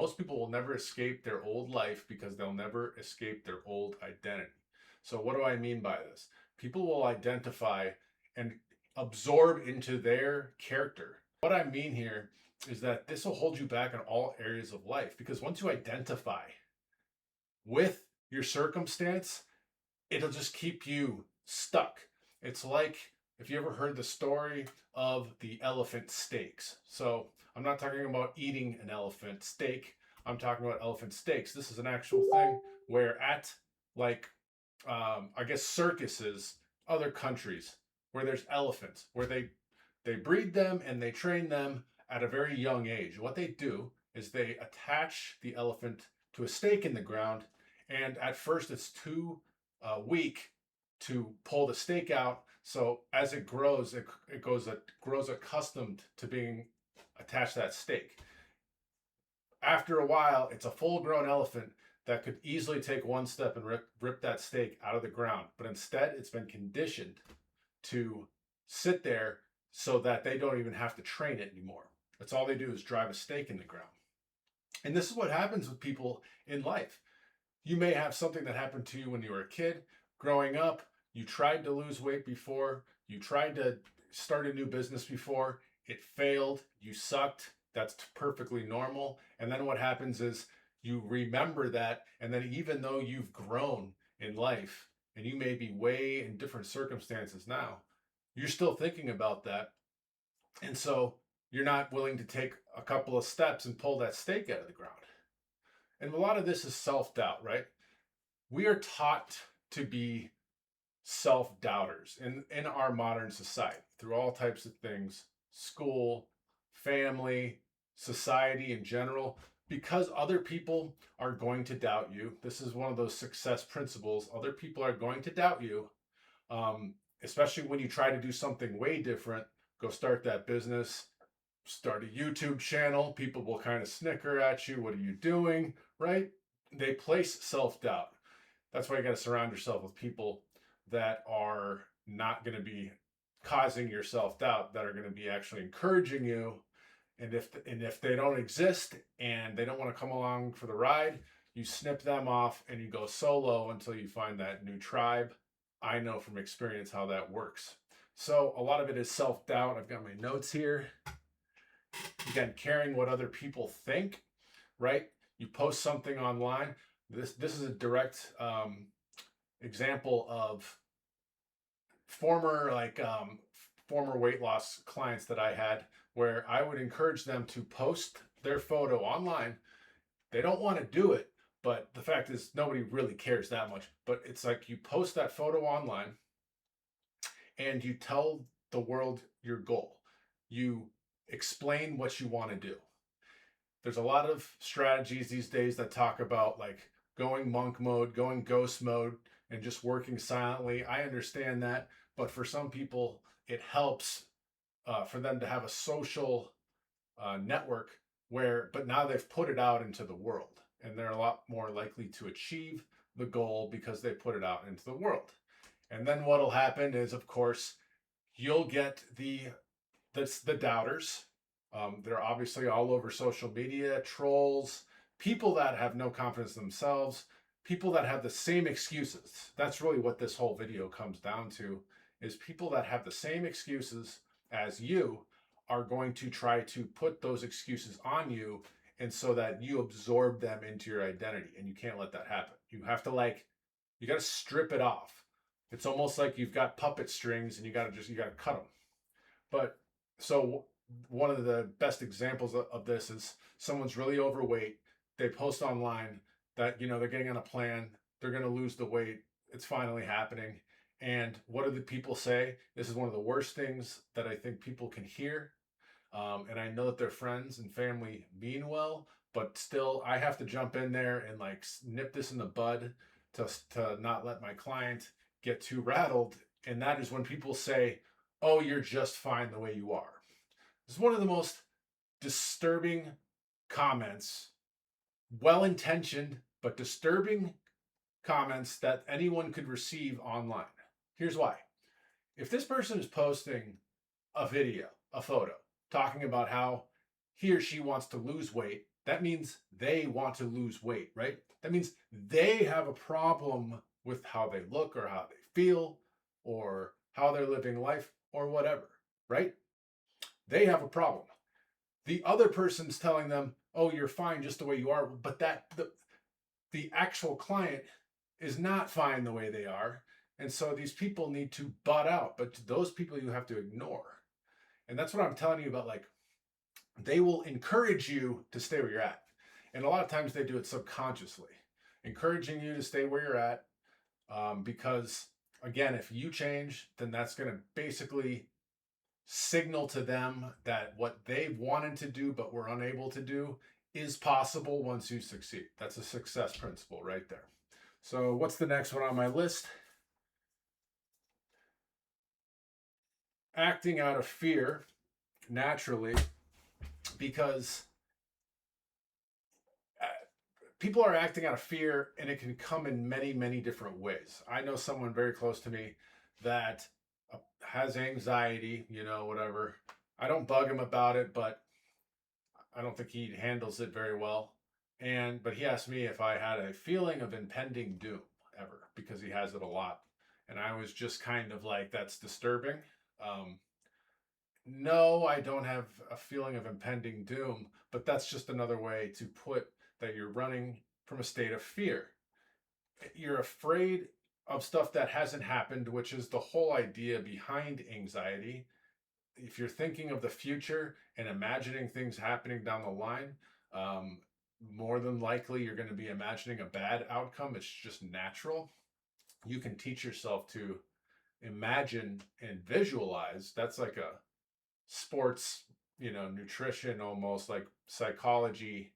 Most people will never escape their old life because they'll never escape their old identity. So, what do I mean by this? People will identify and absorb into their character. What I mean here is that this will hold you back in all areas of life because once you identify with your circumstance, it'll just keep you stuck. It's like if you ever heard the story of the elephant steaks. So I'm not talking about eating an elephant steak. I'm talking about elephant steaks. This is an actual thing where at like I guess circuses, other countries where there's elephants, where they breed them and they train them at a very young age. What they do is they attach the elephant to a stake in the ground, and at first it's too weak to pull the stake out. So as it grows, it grows accustomed to being attached to that stake. After a while, it's a full-grown elephant that could easily take one step and rip that stake out of the ground. But instead, it's been conditioned to sit there so that they don't even have to train it anymore. That's all they do is drive a stake in the ground. And this is what happens with people in life. You may have something that happened to you when you were a kid. Growing up, you tried to lose weight before, you tried to start a new business before, it failed, you sucked. That's perfectly normal. And then what happens is you remember that, and then even though you've grown in life and you may be way in different circumstances now, you're still thinking about that. And so you're not willing to take a couple of steps and pull that stake out of the ground. And a lot of this is self-doubt, right? We are taught to be self-doubters in our modern society through all types of things, school, family, society in general, because other people are going to doubt you. This is one of those success principles. Other people are going to doubt you, especially when you try to do something way different. Go start that business, start a YouTube channel. People will kind of snicker at you. What are you doing? Right? They place self-doubt. That's why you got to surround yourself with people that are not going to be causing your self-doubt, that are going to be actually encouraging you. And if they don't exist and they don't want to come along for the ride, you snip them off and you go solo until you find that new tribe. I know from experience how that works. So a lot of it is self-doubt. I've got my notes here. Again, caring what other people think, right? You post something online. This is a direct example of former weight loss clients that I had, where I would encourage them to post their photo online. They don't want to do it, but the fact is nobody really cares that much. But it's like you post that photo online and you tell the world your goal. You explain what you want to do. There's a lot of strategies these days that talk about like going monk mode, going ghost mode, and just working silently. I understand that, but for some people, it helps for them to have a social network but now they've put it out into the world, and they're a lot more likely to achieve the goal because they put it out into the world. And then what'll happen is, of course, you'll get the doubters. They're obviously all over social media, trolls, people that have no confidence in themselves, people that have the same excuses. That's really what this whole video comes down to, is people that have the same excuses as you are going to try to put those excuses on you, and so that you absorb them into your identity, and you can't let that happen. You have to you got to strip it off. It's almost like you've got puppet strings and you got to cut them. But so one of the best examples of this is someone's really overweight. They post online that, they're getting on a plan. They're going to lose the weight. It's finally happening. And what do the people say? This is one of the worst things that I think people can hear. And I know that their friends and family mean well, but still I have to jump in there and nip this in the bud to not let my client get too rattled. And that is when people say, oh, you're just fine the way you are. This is one of the most disturbing comments, well-intentioned, but disturbing comments that anyone could receive online. Here's why. If this person is posting a video, a photo, talking about how he or she wants to lose weight, that means they want to lose weight, right? That means they have a problem with how they look or how they feel or how they're living life or whatever, right? They have a problem. The other person's telling them, "Oh, you're fine just the way you are," but the actual client is not fine the way they are. And so these people need to butt out, but those people you have to ignore. And that's what I'm telling you about. Like, they will encourage you to stay where you're at. And a lot of times they do it subconsciously, encouraging you to stay where you're at. Because, again, if you change, then that's going to basically signal to them that what they've wanted to do but were unable to do is possible once you succeed. That's a success principle right there. So, what's the next one on my list? Acting out of fear naturally, because people are acting out of fear and it can come in many, many different ways. I know someone very close to me that has anxiety, whatever. I don't bug him about it, but I don't think he handles it very well. But he asked me if I had a feeling of impending doom ever, because he has it a lot. And I was just kind of like, that's disturbing. No, I don't have a feeling of impending doom, but that's just another way to put that you're running from a state of fear. You're afraid of stuff that hasn't happened, which is the whole idea behind anxiety. If you're thinking of the future and imagining things happening down the line, more than likely you're going to be imagining a bad outcome. It's just natural. You can teach yourself to imagine and visualize. That's like a sports, nutrition, almost like psychology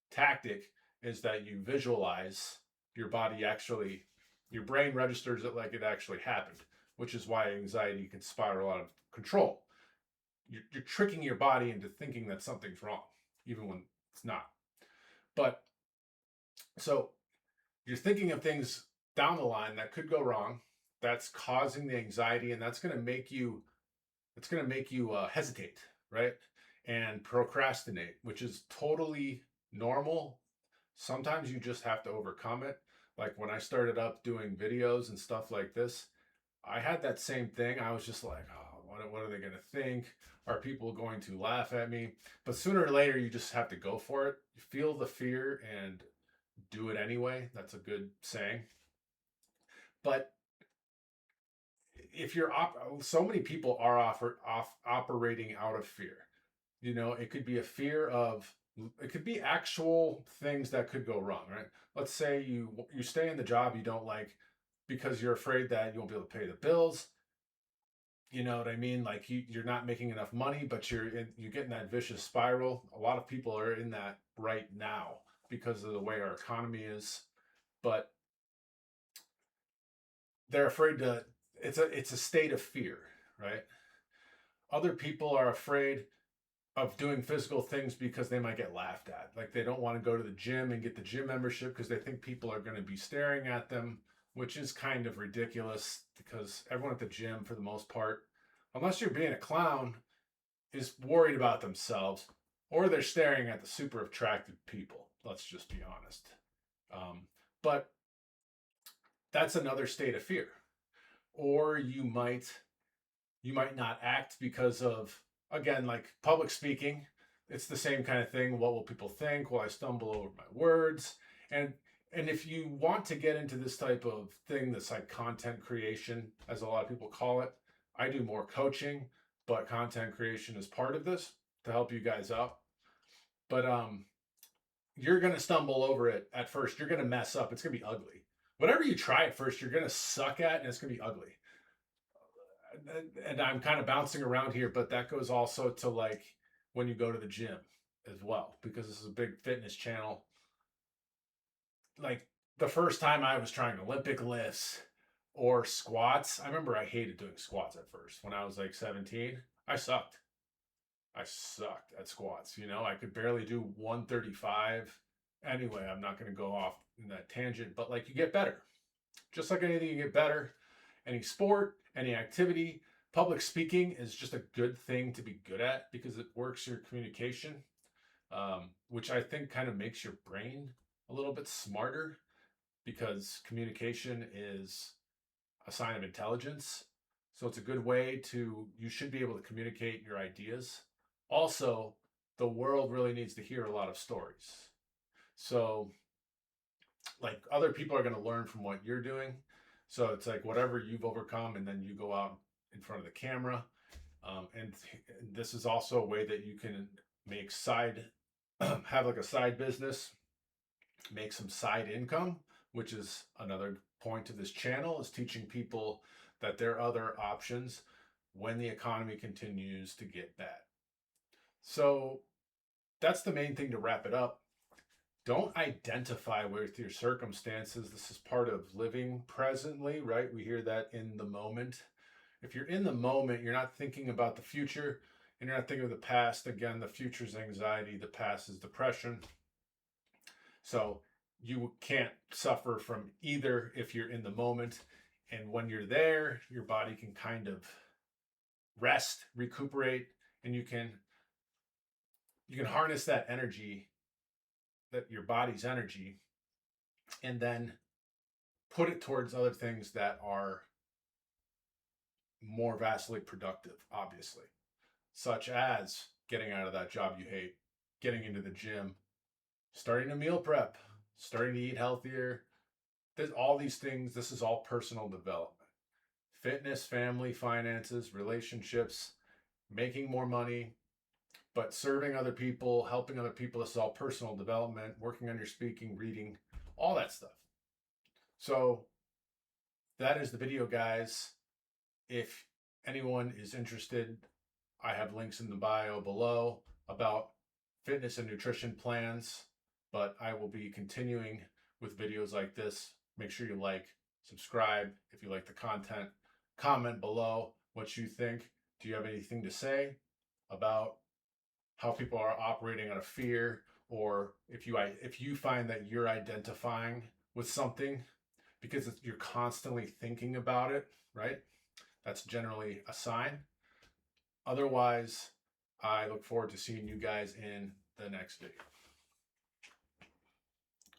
tactic, is that you visualize your body actually, your brain registers it like it actually happened, which is why anxiety can spiral out of control. You're tricking your body into thinking that something's wrong, even when it's not. But so you're thinking of things down the line that could go wrong. That's causing the anxiety, and that's going to make you hesitate, right? And procrastinate, which is totally normal. Sometimes you just have to overcome it. Like when I started up doing videos and stuff like this, I had that same thing. I was just like, oh, what are they going to think? Are people going to laugh at me? But sooner or later, you just have to go for it. You feel the fear and do it anyway. That's a good saying. But if so many people are operating out of fear. It could be a fear of, it could be actual things that could go wrong, right? Let's say you stay in the job you don't like because you're afraid that you won't be able to pay the bills. You know what I mean? Like you're not making enough money, but you get in that vicious spiral. A lot of people are in that right now because of the way our economy is. But they're afraid to. It's a state of fear, right? Other people are afraid of doing physical things because they might get laughed at. Like they don't want to go to the gym and get the gym membership because they think people are going to be staring at them, which is kind of ridiculous because everyone at the gym, for the most part, unless you're being a clown, is worried about themselves or they're staring at the super attractive people. Let's just be honest. But that's another state of fear. Or you might not act because of, again, like public speaking. It's the same kind of thing. What will people think? Will I stumble over my words? And if you want to get into this type of thing that's like content creation, as a lot of people call it, I do more coaching, but content creation is part of this to help you guys out. But you're going to stumble over it at first. You're going to mess up. It's going to be ugly. Whatever you try at first, you're going to suck at, and it's going to be ugly. And I'm kind of bouncing around here, but that goes also to like when you go to the gym as well, because this is a big fitness channel. Like the first time I was trying Olympic lifts or squats, I remember I hated doing squats at first. When I was like 17, I sucked at squats. I could barely do 135. Anyway, I'm not going to go off in that tangent, but like you get better. Just like anything, you get better. Any sport, any activity, public speaking is just a good thing to be good at because it works your communication. which I think kind of makes your brain a little bit smarter because communication is a sign of intelligence. So it's a good way to, you should be able to communicate your ideas. Also, the world really needs to hear a lot of stories. So, like, other people are going to learn from what you're doing. So it's like whatever you've overcome, and then you go out in front of the camera. And this is also a way that you can make have like a side business, make some side income, which is another point of this channel, is teaching people that there are other options when the economy continues to get bad. So that's the main thing to wrap it up. Don't identify with your circumstances. This is part of living presently, right? We hear that in the moment. If you're in the moment, you're not thinking about the future and you're not thinking of the past. Again, the future is anxiety, the past is depression. So you can't suffer from either if you're in the moment. And when you're there, your body can kind of rest, recuperate, and you can harness that energy, that your body's energy, and then put it towards other things that are more vastly productive, obviously, such as getting out of that job you hate, getting into the gym, starting to meal prep, starting to eat healthier. There's all these things. This is all personal development. Fitness, family, finances, relationships, making more money, but serving other people, helping other people. This is all personal development, working on your speaking, reading, all that stuff. So that is the video, guys. If anyone is interested, I have links in the bio below about fitness and nutrition plans, but I will be continuing with videos like this. Make sure you like, subscribe if you like the content, comment below what you think. Do you have anything to say about how people are operating out of fear, or if you find that you're identifying with something because you're constantly thinking about it, right? That's generally a sign. Otherwise, I look forward to seeing you guys in the next video.